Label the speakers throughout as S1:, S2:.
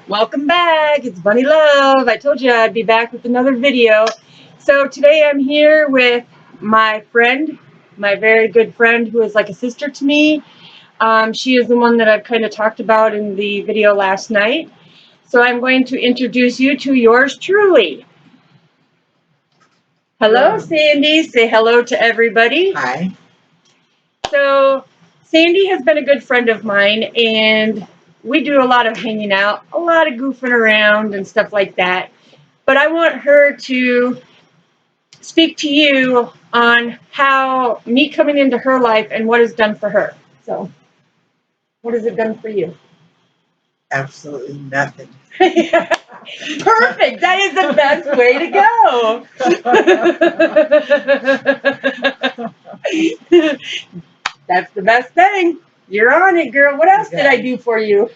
S1: Welcome back. It's Bunny Love. I told you I'd be back with another video. So today I'm here with my friend, my very good friend who is like a sister to me. She is the one that I've kind of talked about in the video last night. So I'm going to introduce you to yours truly. Hello, Sandy. Say hello to everybody.
S2: Hi.
S1: So Sandy has been a good friend of mine, and we do a lot of hanging out, a lot of goofing around and stuff like that. But I want her to speak to you on how me coming into her life and what it's done for her. So, what has it done for you?
S2: Absolutely nothing.
S1: Perfect. That is the best way to go. That's the best thing. You're on it, girl. What else did I do for you?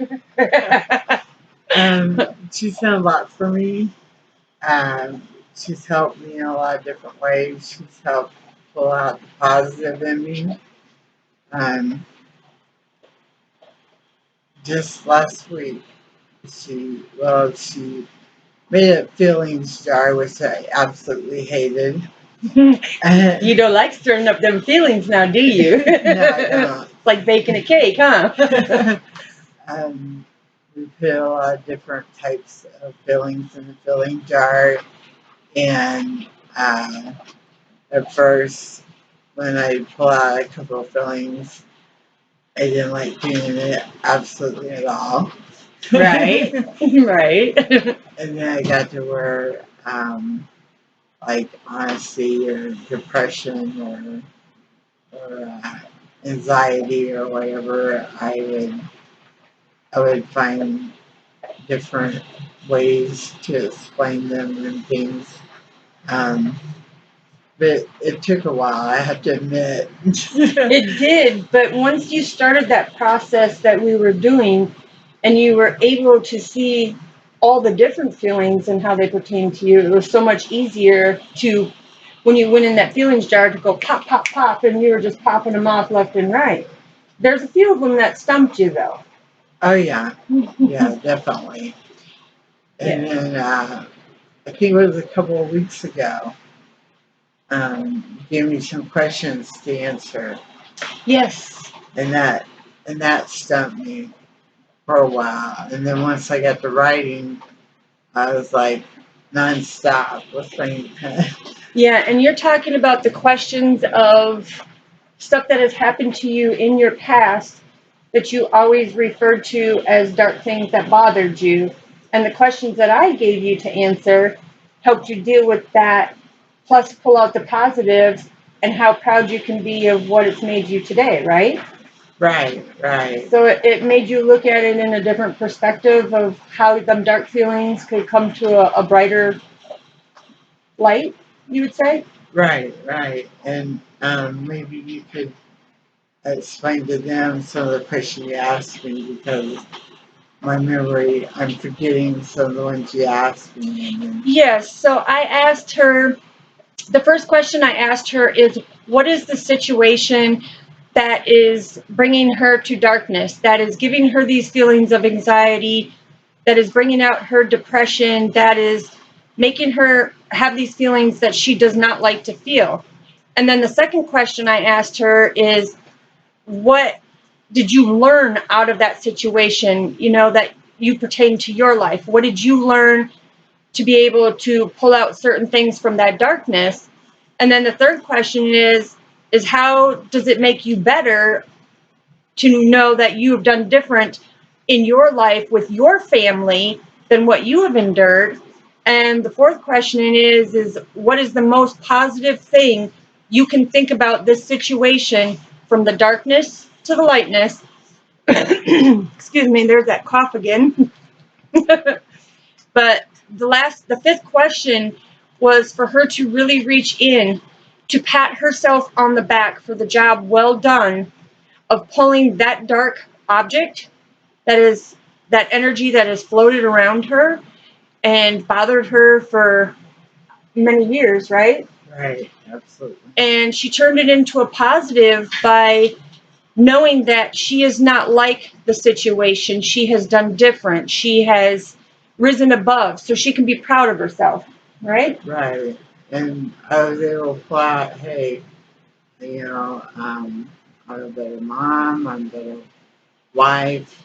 S2: She's done a lot for me. She's helped me in a lot of different ways. She's helped pull out the positive in me. Just last week, she made a feelings jar, which I absolutely hated.
S1: You don't like stirring up them feelings now, do you?
S2: No, I don't.
S1: It's like baking a cake, huh?
S2: We put a lot of different types of fillings in the filling jar, and at first, when I pull out a couple of fillings, I didn't like doing it absolutely at all.
S1: Right, right.
S2: And then I got to where, like honesty or depression or anxiety or whatever, I would find different ways to explain them and things. Um, but it took a while, I have to admit.
S1: It did, but once you started that process that we were doing and you were able to see all the different feelings and how they pertain to you, it was so much easier to, when you went in that feelings jar, to go pop, pop, pop, and you were just popping them off left and right. There's a few of them that stumped you, though.
S2: Oh, yeah. Yeah, definitely. And then I think it was a couple of weeks ago, gave me some questions to answer.
S1: Yes.
S2: And that stumped me for a while. And then once I got to writing, I was like nonstop with brain pen.
S1: Yeah, and you're talking about the questions of stuff that has happened to you in your past that you always referred to as dark things that bothered you. And the questions that I gave you to answer helped you deal with that, plus pull out the positives and how proud you can be of what it's made you today, right?
S2: Right.
S1: So it made you look at it in a different perspective of how them dark feelings could come to a brighter light, you would say?
S2: Right. And maybe you could explain to them some of the questions you asked me because my memory, I'm forgetting some of the ones you asked me.
S1: Yes, so I asked her, the first question I asked her is, what is the situation that is bringing her to darkness, that is giving her these feelings of anxiety, that is bringing out her depression, that is making her have these feelings that she does not like to feel? And then the second question I asked her is, what did you learn out of that situation, that you pertain to your life? What did you learn to be able to pull out certain things from that darkness? And then the third question is how does it make you better to know that you have done different in your life with your family than what you have endured? And the fourth question is what is the most positive thing you can think about this situation, from the darkness to the lightness? Excuse me, there's that cough again. But the fifth question was for her to really reach in, to pat herself on the back for the job well done of pulling that dark object, that is that energy that has floated around her and bothered her for many years, right?
S2: Right, absolutely.
S1: And she turned it into a positive by knowing that she is not like the situation. She has done different. She has risen above, so she can be proud of herself, right?
S2: Right. And I was able to pull out, hey, you know, I'm a better mom, I'm a better wife,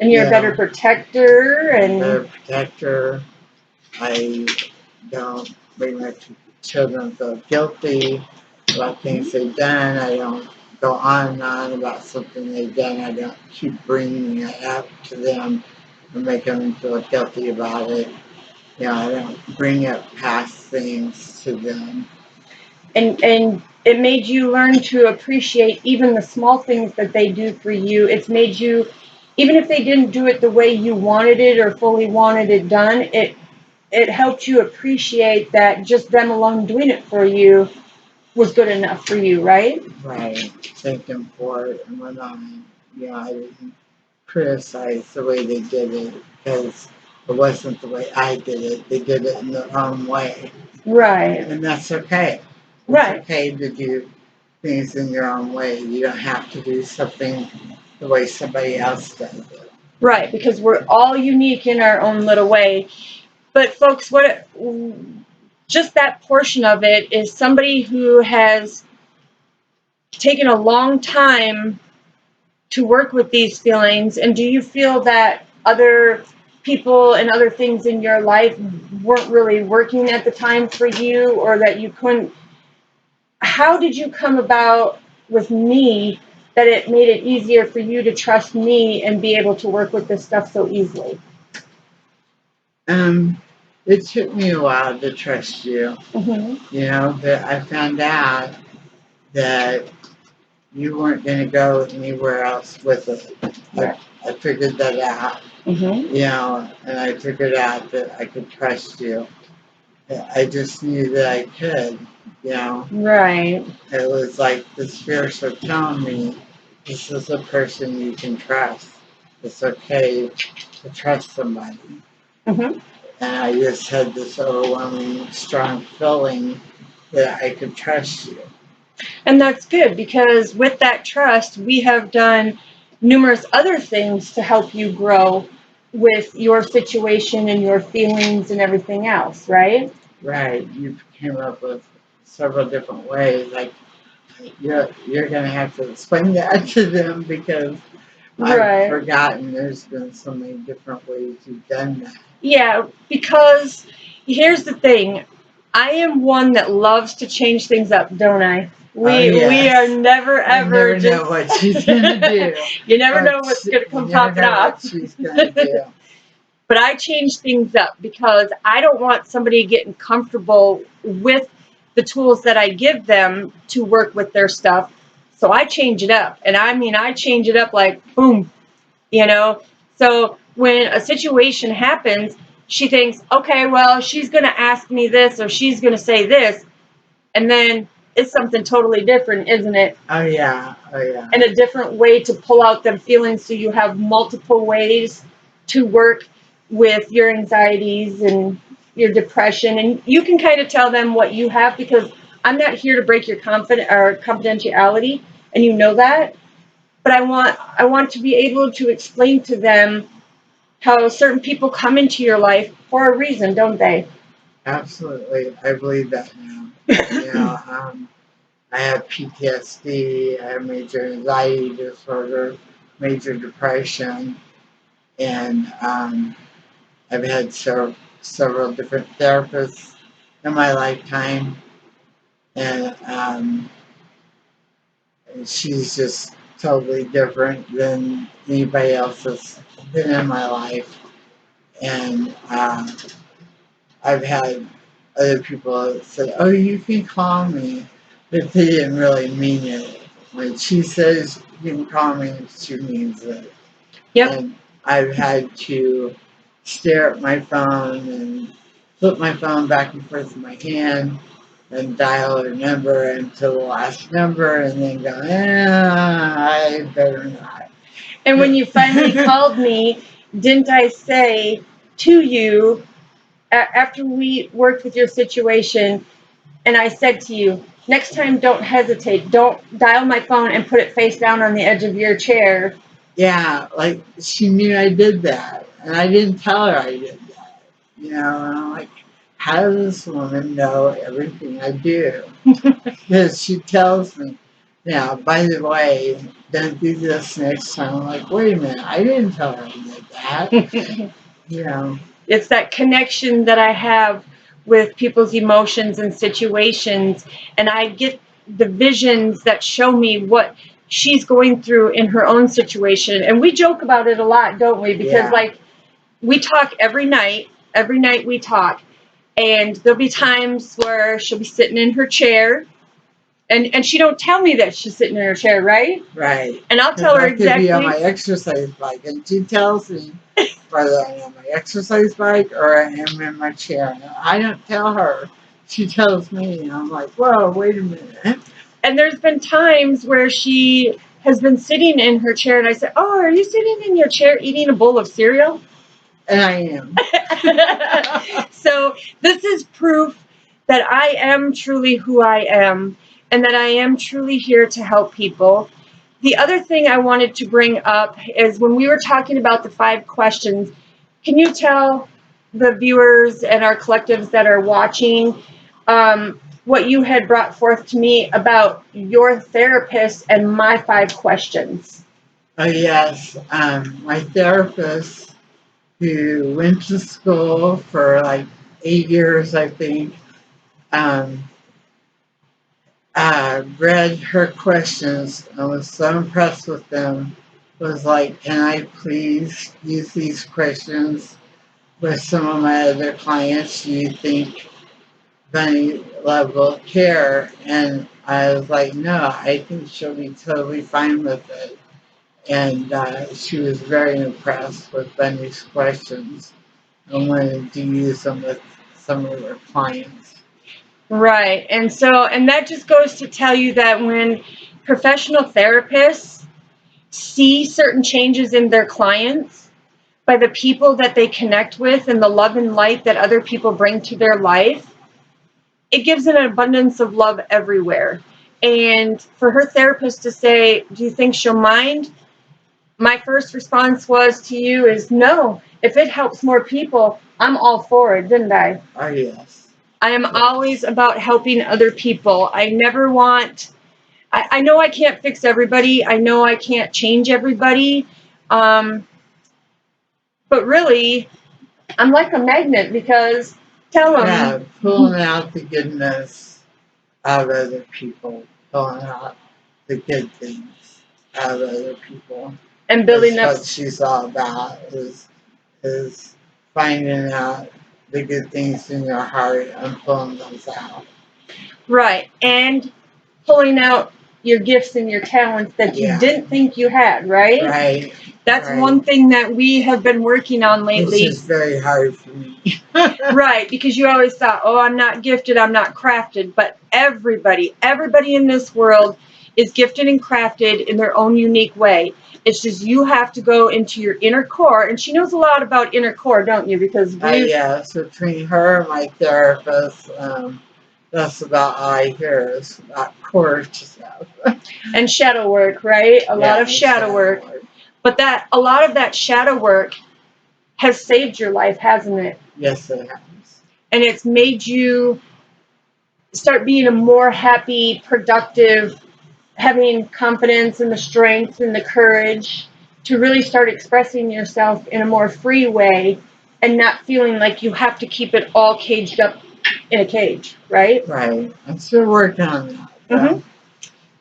S1: And you're a better
S2: yeah,
S1: protector, and
S2: better protector. I don't make my children feel guilty about things they've done. I don't go on and on about something they've done. I don't keep bringing it up to them and make them feel guilty about it. You know, I don't bring up past things to them.
S1: and it made you learn to appreciate even the small things that they do for you. It's made you, even if they didn't do it the way you wanted it or fully wanted it done, it helped you appreciate that just them alone doing it for you was good enough for you, right?
S2: Right. Thank them for it and went on. You know, I didn't criticize the way they did it because it wasn't the way I did it. They did it in their own way.
S1: Right.
S2: And that's okay. It's
S1: Right.
S2: okay to do things in your own way. You don't have to do something the way somebody else does it.
S1: Right, because we're all unique in our own little way. But folks, just that portion of it is somebody who has taken a long time to work with these feelings. And do you feel that other people and other things in your life weren't really working at the time for you, or that you couldn't? How did you come about with me that it made it easier for you to trust me and be able to work with this stuff so easily?
S2: Um, it took me a while to trust you.
S1: Mm-hmm.
S2: You know, but I found out that you weren't going to go anywhere else with it.
S1: Right.
S2: I figured that out.
S1: Mm-hmm.
S2: You know, and I figured out that I could trust you. I just knew that I could, you know.
S1: Right.
S2: It was like the spirits were telling me, this is a person you can trust. It's okay to trust somebody.
S1: Mm-hmm.
S2: And I just had this overwhelming, strong feeling that I could trust you.
S1: And that's good, because with that trust, we have done numerous other things to help you grow with your situation and your feelings and everything else, right?
S2: Right. You came up with several different ways. Like, you're going to have to explain that to them because I've
S1: Right.
S2: forgotten there's been so many different ways you've done that.
S1: Yeah, because here's the thing. I am one that loves to change things up, don't I? We are
S2: Yes.
S1: never
S2: I
S1: ever
S2: never
S1: just
S2: know what she's gonna do.
S1: you never know what's gonna
S2: You
S1: come
S2: never
S1: popping
S2: know what
S1: off.
S2: she's gonna do.
S1: But I change things up because I don't want somebody getting comfortable with the tools that I give them to work with their stuff. So I change it up. And I mean, I change it up like boom, you know? So when a situation happens, she thinks, okay, well, she's going to ask me this or she's going to say this. And then it's something totally different, isn't it?
S2: Oh yeah, oh yeah.
S1: And a different way to pull out them feelings, so you have multiple ways to work with your anxieties and your depression, and you can kind of tell them what you have, because I'm not here to break your confidentiality, and you know that. But I want to be able to explain to them how certain people come into your life for a reason, don't they?
S2: Absolutely, I believe that now. You know, I have PTSD, I have major anxiety disorder, major depression, and I've had several different therapists in my lifetime, and she's just totally different than anybody else that's been in my life. And I've had other people say, "Oh, you can call me," but they didn't really mean it. When she says you can call me, she means it.
S1: Yep.
S2: And I've had to stare at my phone and flip my phone back and forth in my hand and dial a number until the last number and then go, I better not.
S1: And when you finally called me, didn't I say to you, after we worked with your situation, And I said to you, next time, don't hesitate. Don't dial my phone and put it face down on the edge of your chair.
S2: Yeah, like she knew I did that, and I didn't tell her I did that. You know, and I'm like, how does this woman know everything I do? Because she tells me, now, by the way, don't do this next time. I'm like, wait a minute, I didn't tell her I did that. You know,
S1: It's that connection that I have with people's emotions and situations, and I get the visions that show me what she's going through in her own situation. And we joke about it a lot, don't we? Because
S2: Yeah.
S1: like we talk every night. Every night we talk, and there'll be times where she'll be sitting in her chair, and she don't tell me that she's sitting in her chair, right?
S2: right.
S1: And I'll tell her
S2: I could be on my
S1: exactly.
S2: exercise bike, and she tells me whether I'm on my exercise bike or I am in my chair. And I don't tell her. She tells me, and I'm like, whoa, wait a minute.
S1: And there's been times where she has been sitting in her chair, and I said, "Oh, are you sitting in your chair eating a bowl of cereal?"
S2: And I am.
S1: So this is proof that I am truly who I am, and that I am truly here to help people. The other thing I wanted to bring up is when we were talking about the 5 questions, can you tell the viewers and our collectives that are watching what you had brought forth to me about your therapist and my 5 questions?
S2: Oh, yes. My therapist, who went to school for like 8 years, I think, um, read her questions and was so impressed with them. Was like, can I please use these questions with some of my other clients? Do you think Bunny Love will care? And I was like, no, I think she'll be totally fine with it. And she was very impressed with Bunny's questions and wanted to use them with some of her clients.
S1: Right. And that just goes to tell you that when professional therapists see certain changes in their clients by the people that they connect with and the love and light that other people bring to their life, it gives an abundance of love everywhere. And for her therapist to say, "Do you think she'll mind?" My first response was to you is no. If it helps more people, I'm all for it, didn't I?
S2: Oh, yes.
S1: I am
S2: Yes.
S1: always about helping other people. I never want, I know I can't fix everybody. I know I can't change everybody. Um, but really, I'm like a magnet because tell
S2: Yeah,
S1: them,
S2: pulling out the goodness out of other people, pulling out the good things out of other people.
S1: and
S2: That's
S1: building up.
S2: what she's all about is finding out the good things in your heart and pulling those out.
S1: Right. And pulling out your gifts and your talents that you
S2: Yeah.
S1: didn't think you had, right?
S2: Right.
S1: That's
S2: Right.
S1: one thing that we have been working on
S2: Which
S1: lately.
S2: is very hard for me.
S1: Right, because you always thought, oh, I'm not gifted, I'm not crafted. But everybody in this world is gifted and crafted in their own unique way. It's just you have to go into your inner core. And she knows a lot about inner core, don't you? Because we
S2: Yeah, so between her and my therapist, that's about all I hear is about core stuff.
S1: and shadow work, right? A lot
S2: Yeah,
S1: of shadow work. But that a lot of that shadow work has saved your life, hasn't it?
S2: Yes, it has.
S1: And it's made you start being a more happy, productive, having confidence and the strength and the courage to really start expressing yourself in a more free way and not feeling like you have to keep it all caged up in a cage, right?
S2: Right. I'm still working on that.
S1: Mm-hmm.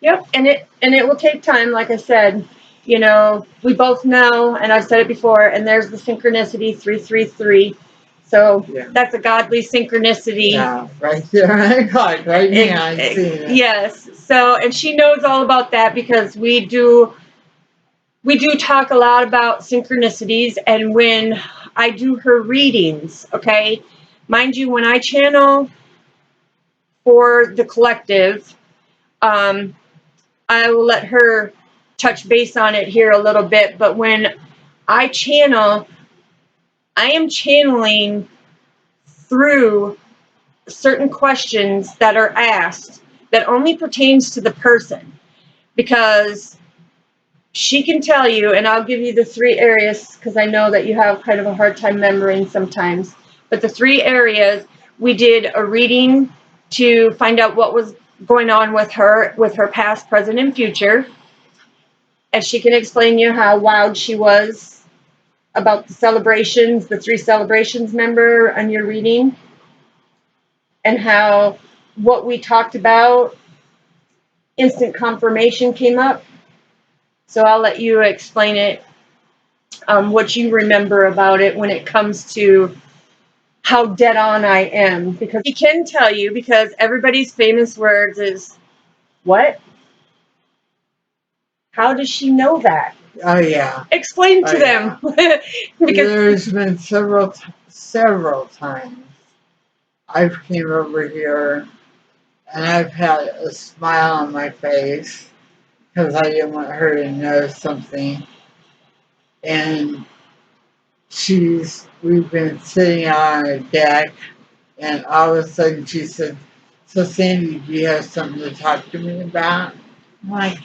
S1: Yep. And it will take time, like I said. You know, we both know, and I've said it before, and there's the synchronicity 333. So
S2: Yeah.
S1: that's a godly synchronicity.
S2: Yeah, right there. Right now, I'm seeing it.
S1: Yes. So, and she knows all about that because we do talk a lot about synchronicities. And when I do her readings, okay, mind you, when I channel for the collective, I will let her touch base on it here a little bit. But when I channel, I am channeling through certain questions that are asked that only pertains to the person, because she can tell you, and I'll give you the 3 areas because I know that you have kind of a hard time remembering sometimes. But the 3 areas, we did a reading to find out what was going on with her past, present, and future. And she can explain you how wild she was about the celebrations, the 3 celebrations, remember, on your reading, and how what we talked about, instant confirmation came up. So I'll let you explain it, what you remember about it when it comes to how dead on I am. Because he can tell you, because everybody's famous words is, what? How does she know that?
S2: Oh yeah.
S1: Explain to them. Because
S2: there's been several times I've came over here and I've had a smile on my face because I didn't want her to know something. And we've been sitting out on a deck, and all of a sudden she said, "So Sandy, do you have something to talk to me about?" I'm like,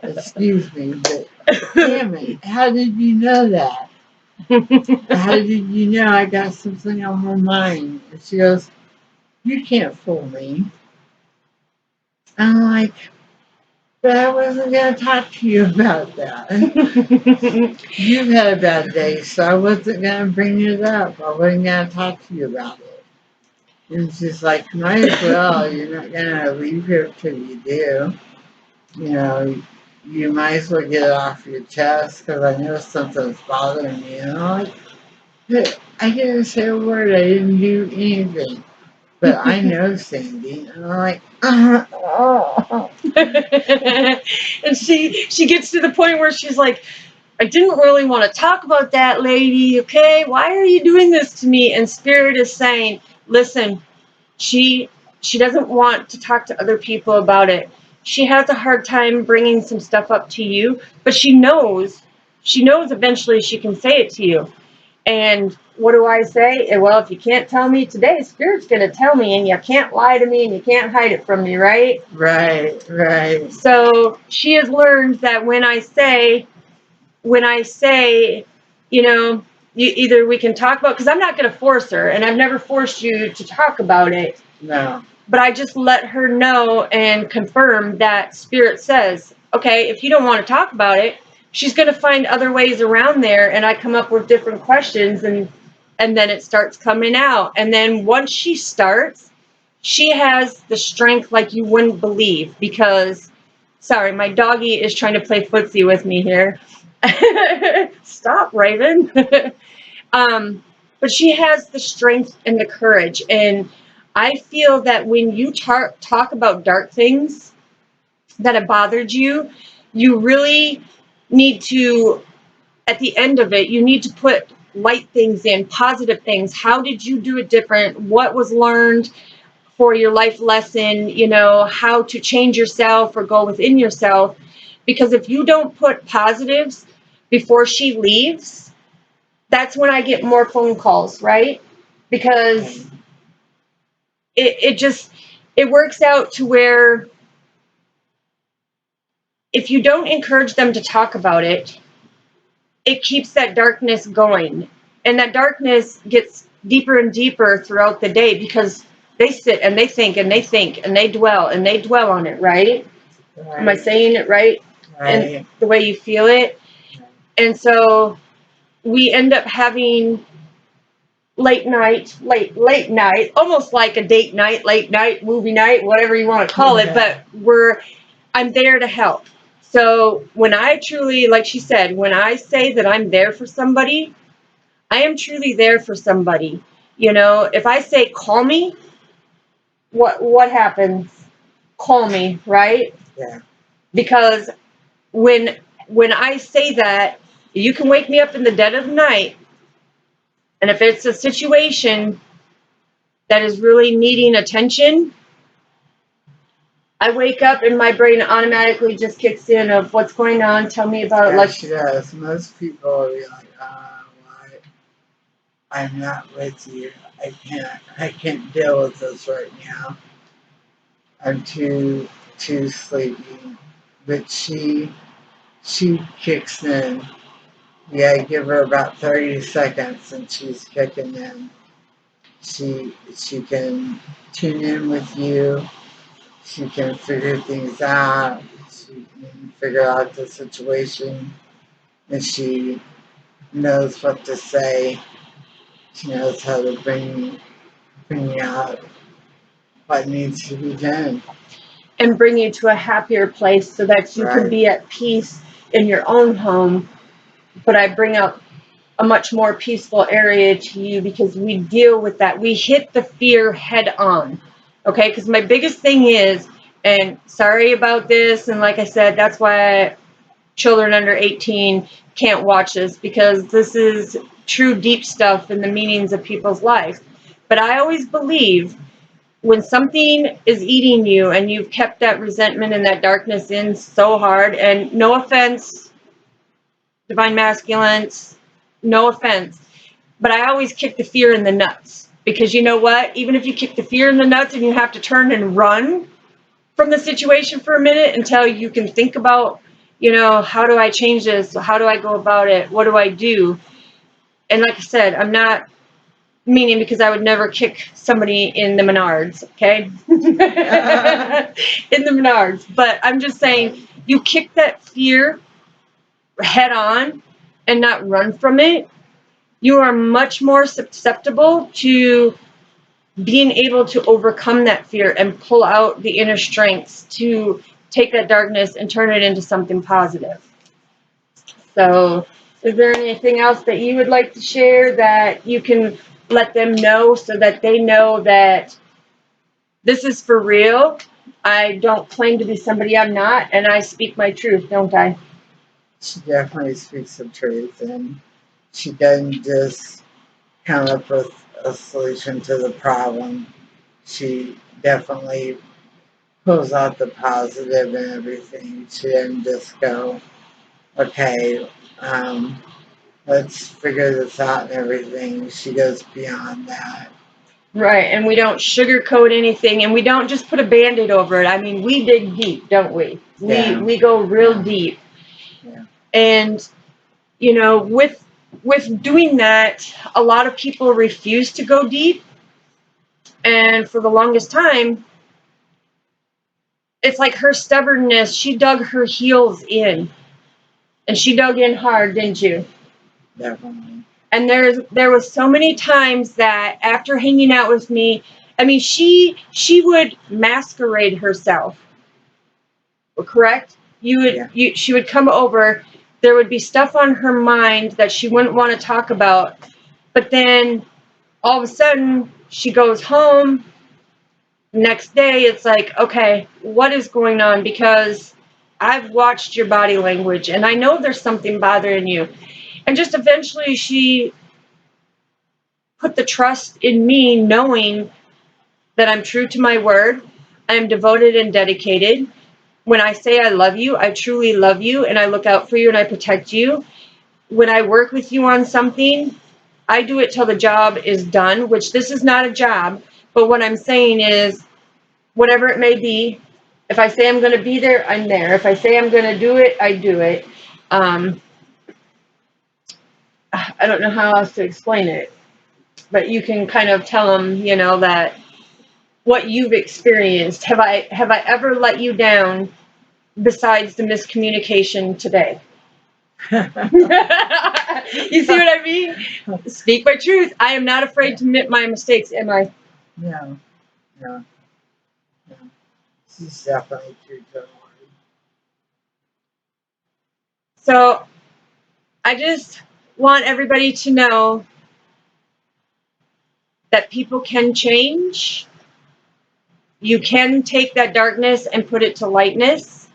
S2: "Excuse me, but damn it, how did you know that? How did you know I got something on my mind?" And she goes, "You can't fool me." I'm like, "But I wasn't going to talk to you about that. You've had a bad day, so I wasn't going to bring it up. I wasn't going to talk to you about it." And she's like, "Might as well. You're not going to leave here till you do. You know, you might as well get it off your chest because I know something's bothering you." And I'm like, "But I didn't say a word. I didn't do anything. But I know Sandy." And I'm like, oh.
S1: And she gets to the point where she's like, "I didn't really want to talk about that, lady, okay? Why are you doing this to me?" And Spirit is saying, listen, she doesn't want to talk to other people about it. She has a hard time bringing some stuff up to you, but she knows eventually she can say it to you. And what do I say? Well, if you can't tell me today, Spirit's going to tell me, and you can't lie to me, and you can't hide it from me, right?
S2: Right.
S1: So she has learned that when I say, you know, either we can talk about, because I'm not going to force her, and I've never forced you to talk about it.
S2: No.
S1: But I just let her know and confirm that Spirit says, okay, if you don't want to talk about it, she's going to find other ways around there. And I come up with different questions, and then it starts coming out. And then once she starts, she has the strength like you wouldn't believe, because, sorry, my doggy is trying to play footsie with me here. Stop, Raven. But she has the strength and the courage. And I feel that when you talk about dark things that have bothered you, you really need to, at the end of it, you need to put light things in, positive things. How did you do it different? What was learned for your life lesson? You know, how to change yourself or go within yourself. Because if you don't put positives before she leaves, that's when I get more phone calls, right? Because it works out to where if you don't encourage them to talk about it, it keeps that darkness going. And that darkness gets deeper and deeper throughout the day, because they sit and they think and they think and they dwell on it, right? Am I saying it right? And the way you feel it. And so we end up having late night, almost like a date night, late night, movie night, whatever you want to call it. But I'm there to help. So when I truly, like she said, when I say that I'm there for somebody, I am truly there for somebody. You know, if I say call me, what happens? Call me, right?
S2: Yeah.
S1: Because when I say that, you can wake me up in the dead of the night, and if it's a situation that is really needing attention, I wake up and my brain automatically just kicks in of what's going on. Tell me about it.
S2: Like she does. Most people will be like, what? I'm not with you. I can't deal with this right now. I'm too sleepy. But she kicks in. Yeah, give her about 30 seconds and she's kicking in. She can tune in with you. She can figure things out. She can figure out the situation, and she knows what to say. She knows how to bring out what needs to be done.
S1: And bring you to a happier place so that you can
S2: Right.
S1: be at peace in your own home. But I bring out a much more peaceful area to you because we deal with that. We hit the fear head on. Okay? Because my biggest thing is, and sorry about this, and like I said, that's why children under 18 can't watch this, because this is true deep stuff in the meanings of people's lives. But I always believe when something is eating you and you've kept that resentment and that darkness in so hard, and no offense, divine masculines, no offense, but I always kick the fear in the nuts, because you know what? Even if you kick the fear in the nuts and you have to turn and run from the situation for a minute until you can think about, how do I change this? How do I go about it? What do I do? And like I said, I'm not meaning, because I would never kick somebody in the Menards, okay? In the Menards. But I'm just saying, you kick that fear head on and not run from it, you are much more susceptible to being able to overcome that fear and pull out the inner strengths to take that darkness and turn it into something positive. So, is there anything else that you would like to share that you can let them know, so that they know that this is for real? I don't claim to be somebody I'm not, and I speak my truth, don't I?
S2: She definitely speaks the truth, and she doesn't just come up with a solution to the problem. She definitely pulls out the positive and everything. She doesn't just go, okay, let's figure this out and everything. She goes beyond that.
S1: Right, and we don't sugarcoat anything, and we don't just put a band-aid over it. I mean, we dig deep, don't we?
S2: Yeah.
S1: We go real
S2: Yeah.
S1: deep.
S2: Yeah.
S1: And with doing that, a lot of people refuse to go deep, and for the longest time, it's like her stubbornness, she dug her heels in, and she dug in hard, didn't you?
S2: Definitely.
S1: And there was so many times that after hanging out with me, I mean, she would masquerade herself. Correct?
S2: Yeah.
S1: She would come over. There would be stuff on her mind that she wouldn't want to talk about, but then all of a sudden she goes home. Next day, it's like, okay, what is going on? Because I've watched your body language, and I know there's something bothering you. And just eventually, she put the trust in me, knowing that I'm true to my word. I am devoted and dedicated. When I say I love you, I truly love you, and I look out for you and I protect you. When I work with you on something, I do it till the job is done, which this is not a job, but what I'm saying is, whatever it may be, if I say I'm going to be there, I'm there. If I say I'm going to do it, I do it. I don't know how else to explain it, but you can kind of tell them, that what you've experienced. Have I ever let you down besides the miscommunication today? You see what I mean? Speak my truth. I am not afraid to admit my mistakes, am I?
S2: No. No. No. She's definitely true to her word.
S1: So I just want everybody to know that people can change. You can take that darkness and put it to lightness.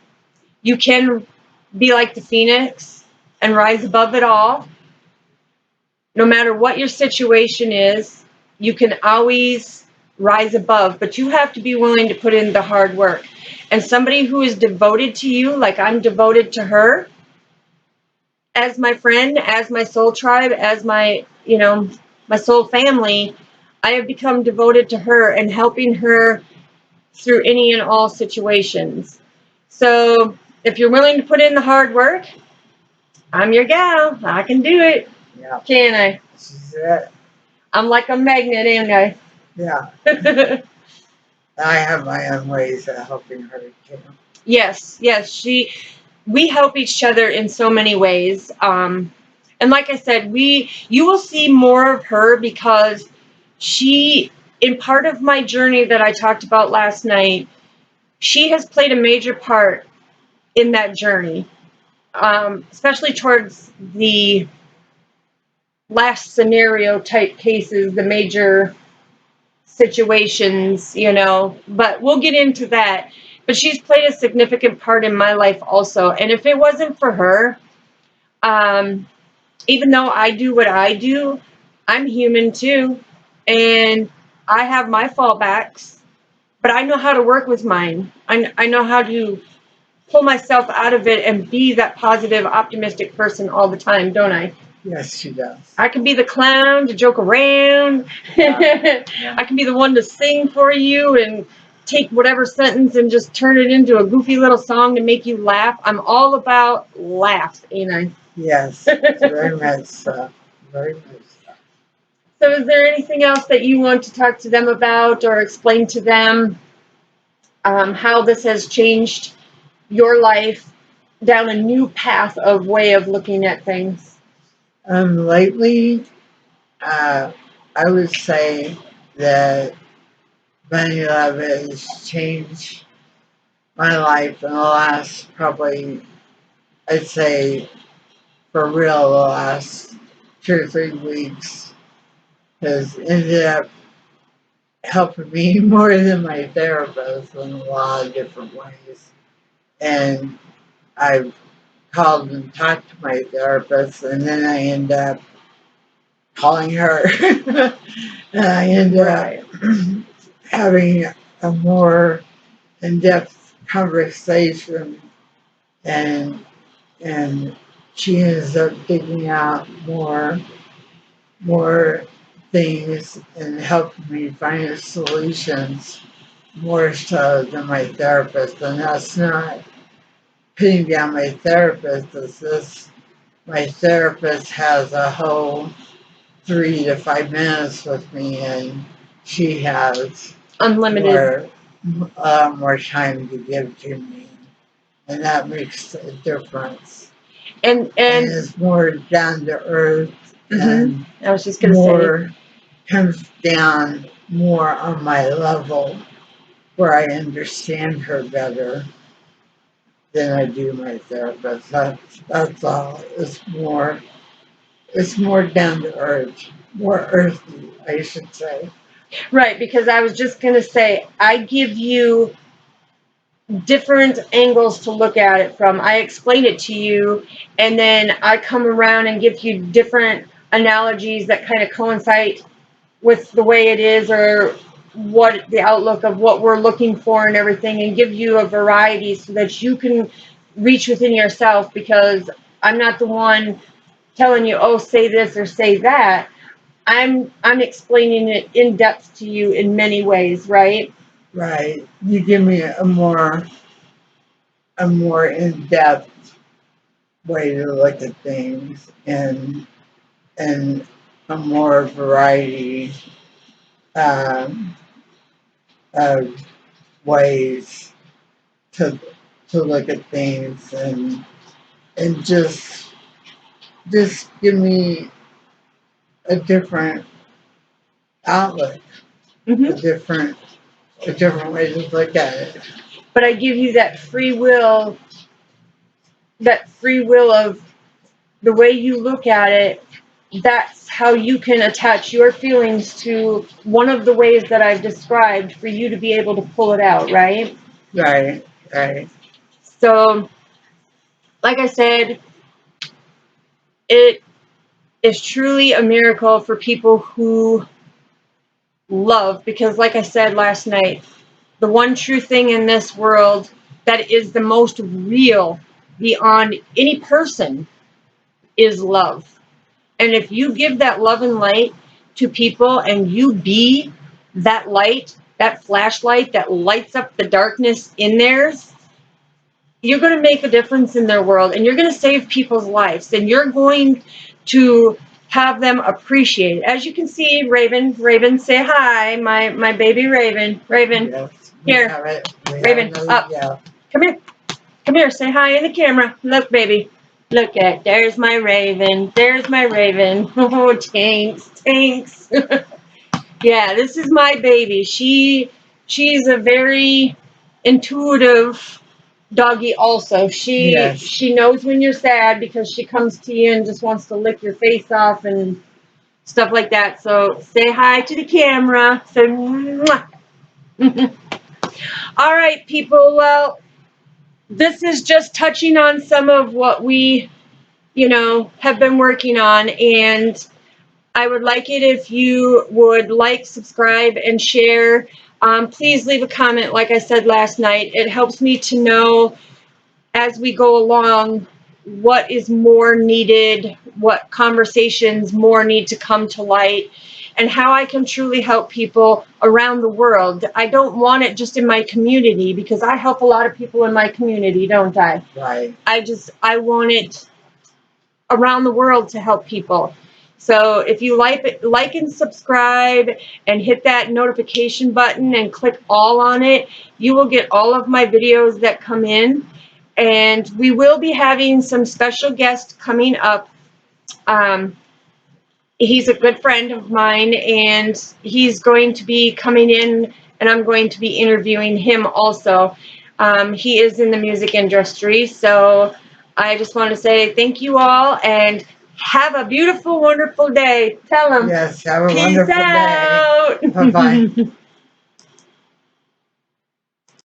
S1: You can be like the phoenix and rise above it all. No matter what your situation is, you can always rise above, but you have to be willing to put in the hard work. And somebody who is devoted to you, like I'm devoted to her, as my friend, as my soul tribe, as my, my soul family, I have become devoted to her and helping her through any and all situations. So if you're willing to put in the hard work, I'm your gal. I can do it,
S2: Yeah.
S1: can I?
S2: She's it.
S1: I'm like a magnet, ain't
S2: Yeah.
S1: I?
S2: I have my own ways of helping her too.
S1: Yes, we help each other in so many ways. And like I said, you will see more of her because in part of my journey that I talked about last night, she has played a major part in that journey, especially towards the last scenario type cases, the major situations, but we'll get into that. But she's played a significant part in my life also. And if it wasn't for her, um, even though I do what I do, I'm human too. And I have my fallbacks, but I know how to work with mine. I know how to pull myself out of it and be that positive, optimistic person all the time, don't I?
S2: Yes, she does.
S1: I can be the clown to joke around.
S2: Yeah.
S1: I can be the one to sing for you and take whatever sentence and just turn it into a goofy little song to make you laugh. I'm all about laughs, ain't I?
S2: Yes, very much so. Very much so.
S1: So is there anything else that you want to talk to them about or explain to them how this has changed your life down a new path of way of looking at things?
S2: Lately, I would say that Bunny Love has changed my life in the last probably, I'd say, for real, the last 2 or 3 weeks. Has ended up helping me more than my therapist in a lot of different ways. And I've called and talked to my therapist, and then I end up calling her. And I end up having a more in-depth conversation, and and she ends up digging out more things and helping me find solutions more so than my therapist. And that's not putting down my therapist. It's this, my therapist has a whole 3 to 5 minutes with me, and she has
S1: Unlimited.
S2: more time to give to me, and that makes a difference.
S1: And
S2: And it's more down to earth, and
S1: I was just gonna say,
S2: more comes down more on my level where I understand her better than I do my therapist. That's all. It's more down to earth, more earthy, I should say.
S1: right, because I was just gonna say, I give you different angles to look at it from. I explain it to you, and then I come around and give you different analogies that kind of coincide with the way it is or what the outlook of what we're looking for and everything, and give you a variety so that you can reach within yourself, because I'm not the one telling you, oh, say this or say that. I'm explaining it in depth to you in many ways, right?
S2: Right. You give me a more in-depth way to look at things, and a more variety um, of ways to look at things, and just give me a different outlook,
S1: Mm-hmm.
S2: a different way to look at it.
S1: But I give you that free will of the way you look at it. That's how you can attach your feelings to one of the ways that I've described for you to be able to pull it out, right?
S2: Right, right.
S1: So, like I said, it is truly a miracle for people who love, because like I said last night, the one true thing in this world that is the most real beyond any person is love. And if you give that love and light, to people and you be that light, that flashlight that lights up the darkness in theirs, you're going to make a difference in their world, and you're going to save people's lives, and you're going to have them appreciate it. As you can see, Raven, say hi, my baby Raven.
S2: Yes, we
S1: Here.
S2: have it. We
S1: Raven,
S2: have it.
S1: up.
S2: Yeah.
S1: Come here, say hi in the camera. Look, baby. Look at, there's my Raven. There's my Raven. Oh, thanks. Yeah, this is my baby. She's a very intuitive doggy also.
S2: Yes.
S1: She knows when you're sad because she comes to you and just wants to lick your face off and stuff like that. So say hi to the camera. Say mwah. All right, people. Well, this is just touching on some of what we, have been working on, and I would like it if you would like, subscribe, and share. Please leave a comment, like I said last night. It helps me to know as we go along what is more needed, what conversations more need to come to light, and how I can truly help people around the world. I don't want it just in my community, because I help a lot of people in my community, don't I?
S2: Right.
S1: I want it around the world to help people. So if you like and subscribe and hit that notification button and click all on it, you will get all of my videos that come in. And we will be having some special guests coming up. He's a good friend of mine, and he's going to be coming in, and I'm going to be interviewing him also. He is in the music industry, so I just want to say thank you all, and have a beautiful, wonderful day. Tell them.
S2: Yes, have a
S1: Peace
S2: wonderful day.
S1: out.
S2: Bye-bye.